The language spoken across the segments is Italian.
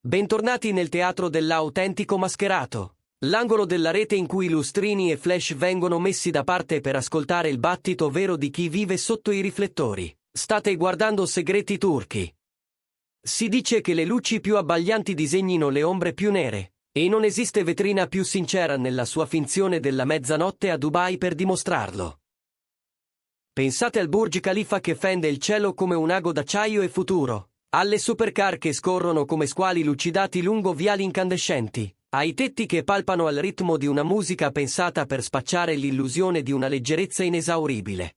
Bentornati nel teatro dell'autentico mascherato, l'angolo della rete in cui lustrini e flash vengono messi da parte per ascoltare il battito vero di chi vive sotto i riflettori. State guardando Segreti Turchi. Si dice che le luci più abbaglianti disegnino le ombre più nere, e non esiste vetrina più sincera nella sua finzione della mezzanotte a Dubai per dimostrarlo. Pensate al Burj Khalifa che fende il cielo come un ago d'acciaio e futuro, alle supercar che scorrono come squali lucidati lungo viali incandescenti, ai tetti che palpano al ritmo di una musica pensata per spacciare l'illusione di una leggerezza inesauribile.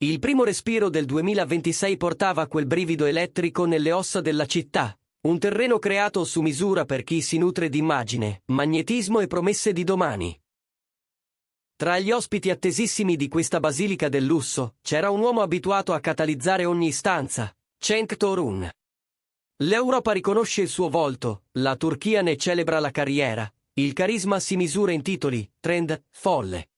Il primo respiro del 2026 portava quel brivido elettrico nelle ossa della città, un terreno creato su misura per chi si nutre di immagine, magnetismo e promesse di domani. Tra gli ospiti attesissimi di questa basilica del lusso, c'era un uomo abituato a catalizzare ogni istanza, Cenk Torun. L'Europa riconosce il suo volto, la Turchia ne celebra la carriera, il carisma si misura in titoli, trend, folle.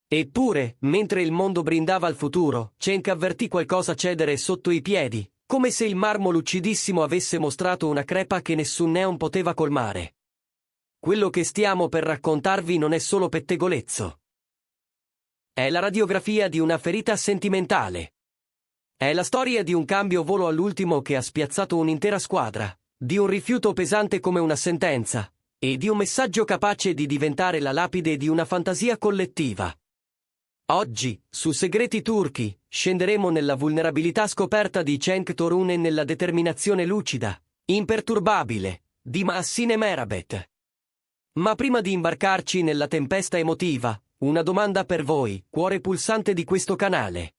Eppure, mentre il mondo brindava al futuro, Cenk avvertì qualcosa cedere sotto i piedi, come se il marmo lucidissimo avesse mostrato una crepa che nessun neon poteva colmare. Quello che stiamo per raccontarvi non è solo pettegolezzo. È la radiografia di una ferita sentimentale. È la storia di un cambio volo all'ultimo che ha spiazzato un'intera squadra, di un rifiuto pesante come una sentenza, e di un messaggio capace di diventare la lapide di una fantasia collettiva. Oggi, su Segreti Turchi, scenderemo nella vulnerabilità scoperta di Cenk Torun e nella determinazione lucida, imperturbabile, di Mahsine Merabet. Ma prima di imbarcarci nella tempesta emotiva, una domanda per voi, cuore pulsante di questo canale.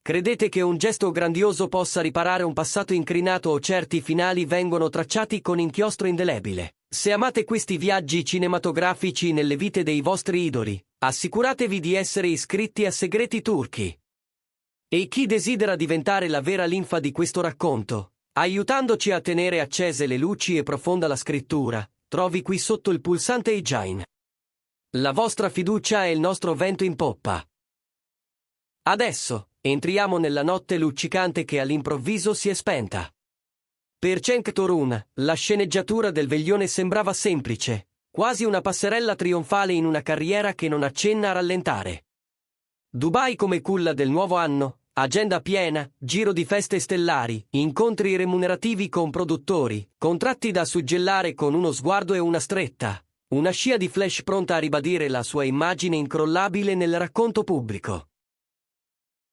Credete che un gesto grandioso possa riparare un passato incrinato o certi finali vengono tracciati con inchiostro indelebile? Se amate questi viaggi cinematografici nelle vite dei vostri idoli, assicuratevi di essere iscritti a Segreti Turchi. E chi desidera diventare la vera linfa di questo racconto, aiutandoci a tenere accese le luci e profonda la scrittura, trovi qui sotto il pulsante Ijain. La vostra fiducia è il nostro vento in poppa. Adesso, entriamo nella notte luccicante che all'improvviso si è spenta. Per Cenk Torun, la sceneggiatura del veglione sembrava semplice, quasi una passerella trionfale in una carriera che non accenna a rallentare. Dubai come culla del nuovo anno, agenda piena, giro di feste stellari, incontri remunerativi con produttori, contratti da suggellare con uno sguardo e una stretta, una scia di flash pronta a ribadire la sua immagine incrollabile nel racconto pubblico.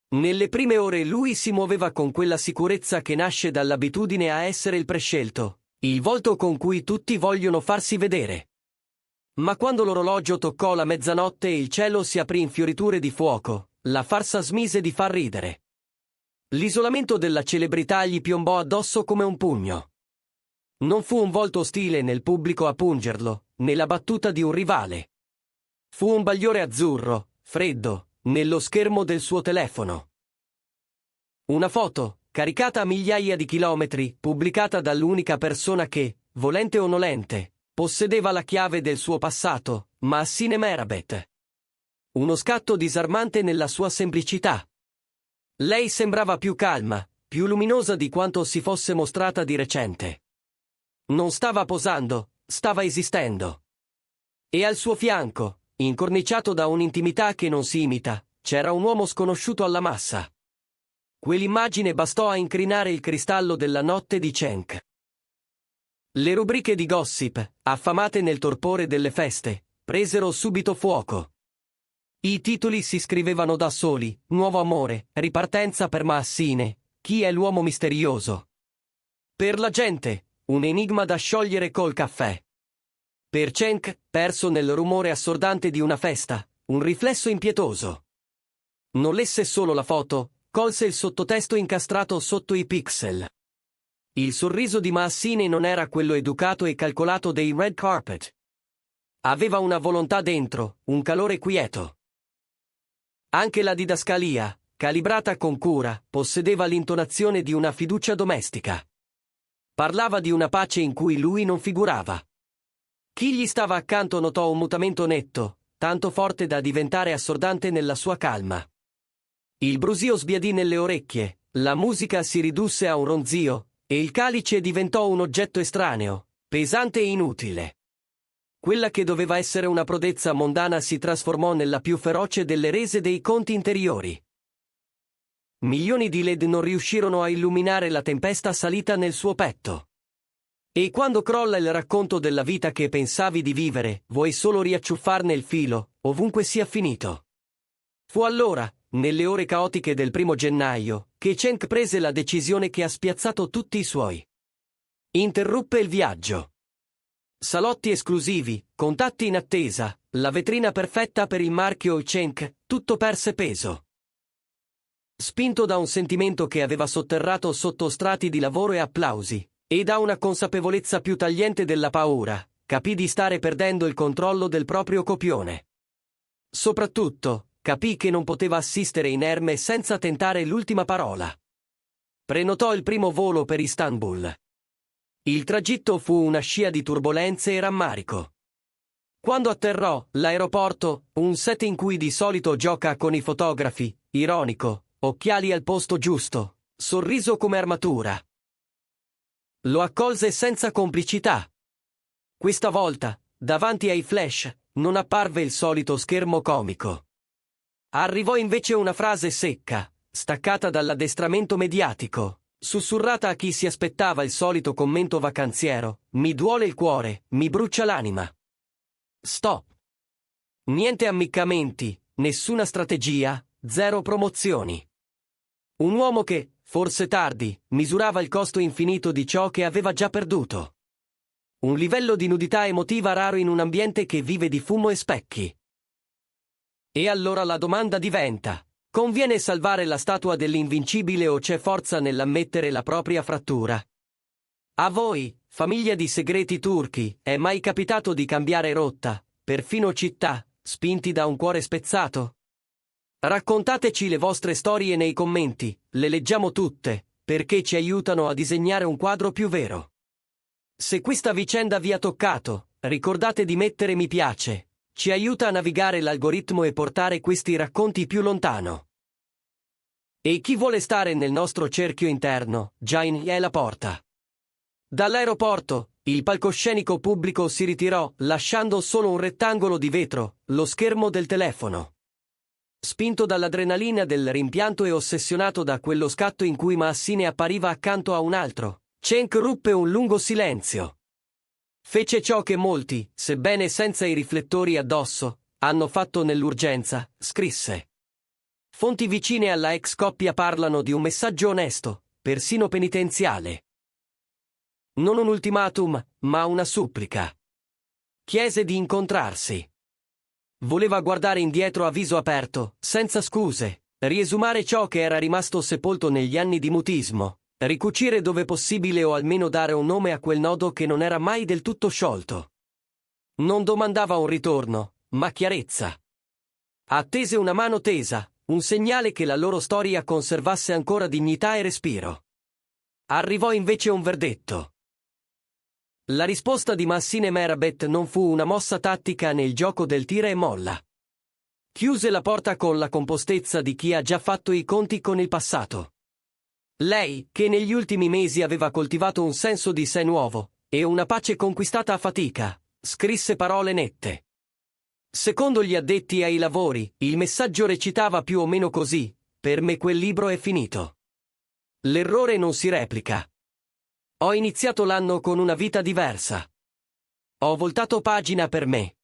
Nelle prime ore lui si muoveva con quella sicurezza che nasce dall'abitudine a essere il prescelto, il volto con cui tutti vogliono farsi vedere. Ma quando l'orologio toccò la mezzanotte e il cielo si aprì in fioriture di fuoco, la farsa smise di far ridere. L'isolamento della celebrità gli piombò addosso come un pugno. Non fu un volto ostile nel pubblico a pungerlo, né la battuta di un rivale. Fu un bagliore azzurro, freddo, nello schermo del suo telefono. Una foto, caricata a migliaia di chilometri, pubblicata dall'unica persona che, volente o nolente, possedeva la chiave del suo passato, Mahsine Merabet. Uno scatto disarmante nella sua semplicità. Lei sembrava più calma, più luminosa di quanto si fosse mostrata di recente. Non stava posando, stava esistendo. E al suo fianco, incorniciato da un'intimità che non si imita, c'era un uomo sconosciuto alla massa. Quell'immagine bastò a incrinare il cristallo della notte di Cenk. Le rubriche di gossip, affamate nel torpore delle feste, presero subito fuoco. I titoli si scrivevano da soli: nuovo amore, ripartenza per Mahsine, chi è l'uomo misterioso? Per la gente, un enigma da sciogliere col caffè. Per Cenk, perso nel rumore assordante di una festa, un riflesso impietoso. Non lesse solo la foto, colse il sottotesto incastrato sotto i pixel. Il sorriso di Mahsine non era quello educato e calcolato dei red carpet. Aveva una volontà dentro, un calore quieto. Anche la didascalia, calibrata con cura, possedeva l'intonazione di una fiducia domestica. Parlava di una pace in cui lui non figurava. Chi gli stava accanto notò un mutamento netto, tanto forte da diventare assordante nella sua calma. Il brusio sbiadì nelle orecchie, la musica si ridusse a un ronzio, e il calice diventò un oggetto estraneo, pesante e inutile. Quella che doveva essere una prodezza mondana si trasformò nella più feroce delle rese dei conti interiori. Milioni di LED non riuscirono a illuminare la tempesta salita nel suo petto. E quando crolla il racconto della vita che pensavi di vivere, vuoi solo riacciuffarne il filo, ovunque sia finito. Fu allora, nelle ore caotiche del 1 gennaio, che Cenk prese la decisione che ha spiazzato tutti i suoi. Interruppe il viaggio. Salotti esclusivi, contatti in attesa, la vetrina perfetta per il marchio Cenk, tutto perse peso. Spinto da un sentimento che aveva sotterrato sotto strati di lavoro e applausi, e da una consapevolezza più tagliente della paura, capì di stare perdendo il controllo del proprio copione. Soprattutto, capì che non poteva assistere inerme senza tentare l'ultima parola. Prenotò il primo volo per Istanbul. Il tragitto fu una scia di turbolenze e rammarico. Quando atterrò, l'aeroporto, un set in cui di solito gioca con i fotografi, ironico, occhiali al posto giusto, sorriso come armatura. Lo accolse senza complicità. Questa volta, davanti ai flash, non apparve il solito schermo comico. Arrivò invece una frase secca, staccata dall'addestramento mediatico, sussurrata a chi si aspettava il solito commento vacanziero: mi duole il cuore, mi brucia l'anima. Stop. Niente ammiccamenti, nessuna strategia, zero promozioni. Un uomo che, forse tardi, misurava il costo infinito di ciò che aveva già perduto. Un livello di nudità emotiva raro in un ambiente che vive di fumo e specchi. E allora la domanda diventa: conviene salvare la statua dell'invincibile o c'è forza nell'ammettere la propria frattura? A voi, famiglia di segreti turchi, è mai capitato di cambiare rotta, perfino città, spinti da un cuore spezzato? Raccontateci le vostre storie nei commenti, le leggiamo tutte, perché ci aiutano a disegnare un quadro più vero. Se questa vicenda vi ha toccato, ricordate di mettere mi piace. Ci aiuta a navigare l'algoritmo e portare questi racconti più lontano. E chi vuole stare nel nostro cerchio interno, Jain è la porta. Dall'aeroporto, il palcoscenico pubblico si ritirò, lasciando solo un rettangolo di vetro, lo schermo del telefono. Spinto dall'adrenalina del rimpianto e ossessionato da quello scatto in cui Maassine appariva accanto a un altro, Cenk ruppe un lungo silenzio. Fece ciò che molti, sebbene senza i riflettori addosso, hanno fatto nell'urgenza, scrisse. Fonti vicine alla ex coppia parlano di un messaggio onesto, persino penitenziale. Non un ultimatum, ma una supplica. Chiese di incontrarsi. Voleva guardare indietro a viso aperto, senza scuse, riesumare ciò che era rimasto sepolto negli anni di mutismo. Ricucire dove possibile o almeno dare un nome a quel nodo che non era mai del tutto sciolto. Non domandava un ritorno, ma chiarezza. Attese una mano tesa, un segnale che la loro storia conservasse ancora dignità e respiro. Arrivò invece un verdetto. La risposta di Maassine Merabet non fu una mossa tattica nel gioco del tira e molla. Chiuse la porta con la compostezza di chi ha già fatto i conti con il passato. Lei, che negli ultimi mesi aveva coltivato un senso di sé nuovo, e una pace conquistata a fatica, scrisse parole nette. Secondo gli addetti ai lavori, il messaggio recitava più o meno così: per me quel libro è finito. L'errore non si replica. Ho iniziato l'anno con una vita diversa. Ho voltato pagina per me.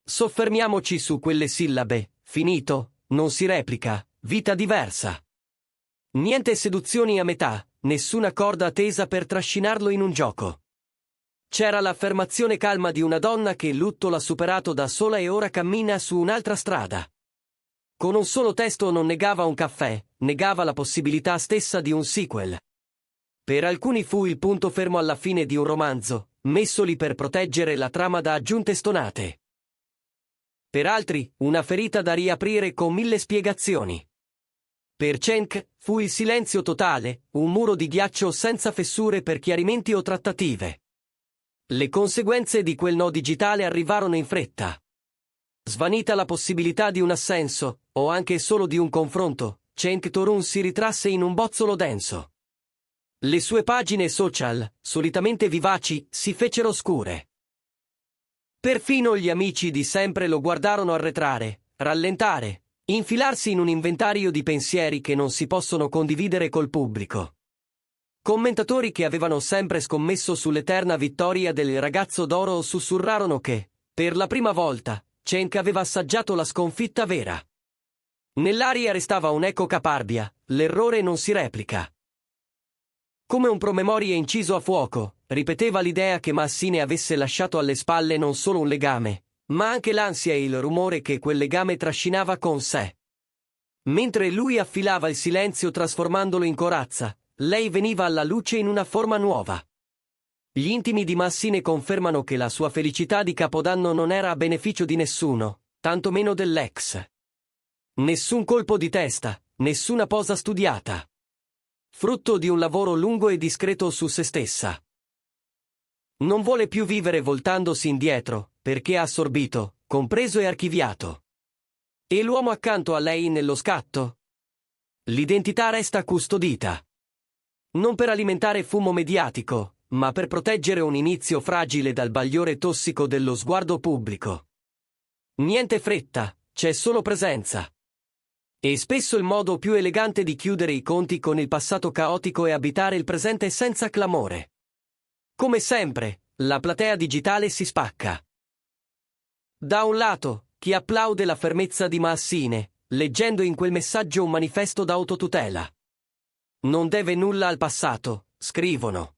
Soffermiamoci su quelle sillabe: finito, non si replica, vita diversa. Niente seduzioni a metà, nessuna corda tesa per trascinarlo in un gioco. C'era l'affermazione calma di una donna che il lutto l'ha superato da sola e ora cammina su un'altra strada. Con un solo testo non negava un caffè, negava la possibilità stessa di un sequel. Per alcuni fu il punto fermo alla fine di un romanzo, messo lì per proteggere la trama da aggiunte stonate. Per altri, una ferita da riaprire con 1000 spiegazioni. Per Cenk fu il silenzio totale, un muro di ghiaccio senza fessure per chiarimenti o trattative. Le conseguenze di quel no digitale arrivarono in fretta. Svanita la possibilità di un assenso, o anche solo di un confronto, Cenk Torun si ritrasse in un bozzolo denso. Le sue pagine social, solitamente vivaci, si fecero scure. Perfino gli amici di sempre lo guardarono arretrare, rallentare, infilarsi in un inventario di pensieri che non si possono condividere col pubblico. Commentatori che avevano sempre scommesso sull'eterna vittoria del ragazzo d'oro sussurrarono che, per la prima volta, Cenk aveva assaggiato la sconfitta vera. Nell'aria restava un'eco caparbia, l'errore non si replica. Come un promemoria inciso a fuoco, ripeteva l'idea che Massine avesse lasciato alle spalle non solo un legame, ma anche l'ansia e il rumore che quel legame trascinava con sé. Mentre lui affilava il silenzio trasformandolo in corazza, lei veniva alla luce in una forma nuova. Gli intimi di Massine confermano che la sua felicità di Capodanno non era a beneficio di nessuno, tantomeno dell'ex. Nessun colpo di testa, nessuna posa studiata. Frutto di un lavoro lungo e discreto su se stessa. Non vuole più vivere voltandosi indietro, perché ha assorbito, compreso e archiviato. E l'uomo accanto a lei nello scatto? L'identità resta custodita. Non per alimentare fumo mediatico, ma per proteggere un inizio fragile dal bagliore tossico dello sguardo pubblico. Niente fretta, c'è solo presenza. E spesso il modo più elegante di chiudere i conti con il passato caotico è abitare il presente senza clamore. Come sempre, la platea digitale si spacca. Da un lato, chi applaude la fermezza di Massine, leggendo in quel messaggio un manifesto d'autotutela. Non deve nulla al passato, scrivono.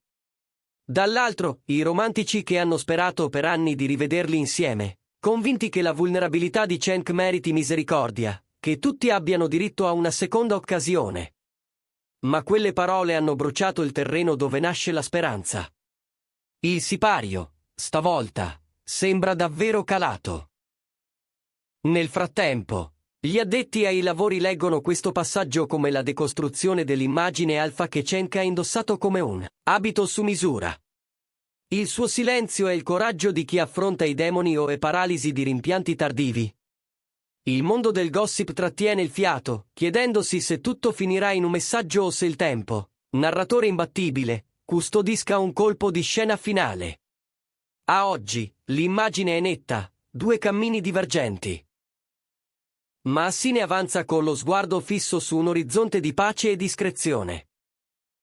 Dall'altro, i romantici che hanno sperato per anni di rivederli insieme, convinti che la vulnerabilità di Cenk meriti misericordia, che tutti abbiano diritto a una seconda occasione. Ma quelle parole hanno bruciato il terreno dove nasce la speranza. Il sipario, stavolta, sembra davvero calato. Nel frattempo, gli addetti ai lavori leggono questo passaggio come la decostruzione dell'immagine alfa che Cenk ha indossato come un abito su misura. Il suo silenzio è il coraggio di chi affronta i demoni o è paralisi di rimpianti tardivi. Il mondo del gossip trattiene il fiato, chiedendosi se tutto finirà in un messaggio o se il tempo, narratore imbattibile, custodisca un colpo di scena finale. A oggi, l'immagine è netta, due cammini divergenti. Massine avanza con lo sguardo fisso su un orizzonte di pace e discrezione.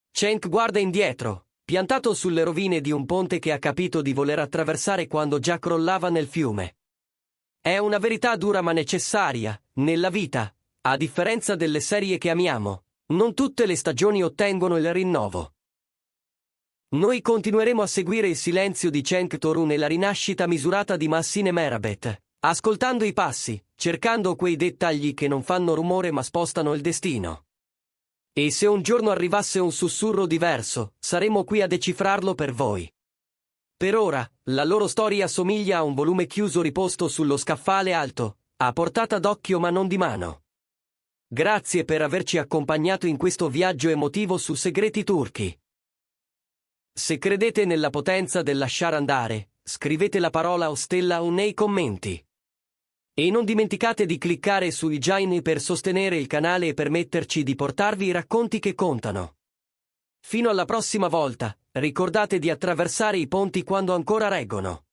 Cenk guarda indietro, piantato sulle rovine di un ponte che ha capito di voler attraversare quando già crollava nel fiume. È una verità dura ma necessaria, nella vita, a differenza delle serie che amiamo, non tutte le stagioni ottengono il rinnovo. Noi continueremo a seguire il silenzio di Cenk Torun e la rinascita misurata di Massine Merabet, ascoltando i passi, cercando quei dettagli che non fanno rumore ma spostano il destino. E se un giorno arrivasse un sussurro diverso, saremo qui a decifrarlo per voi. Per ora, la loro storia somiglia a un volume chiuso riposto sullo scaffale alto, a portata d'occhio ma non di mano. Grazie per averci accompagnato in questo viaggio emotivo su segreti turchi. Se credete nella potenza del lasciare andare, scrivete la parola o stella o nei commenti. E non dimenticate di cliccare sui join per sostenere il canale e permetterci di portarvi i racconti che contano. Fino alla prossima volta, ricordate di attraversare i ponti quando ancora reggono.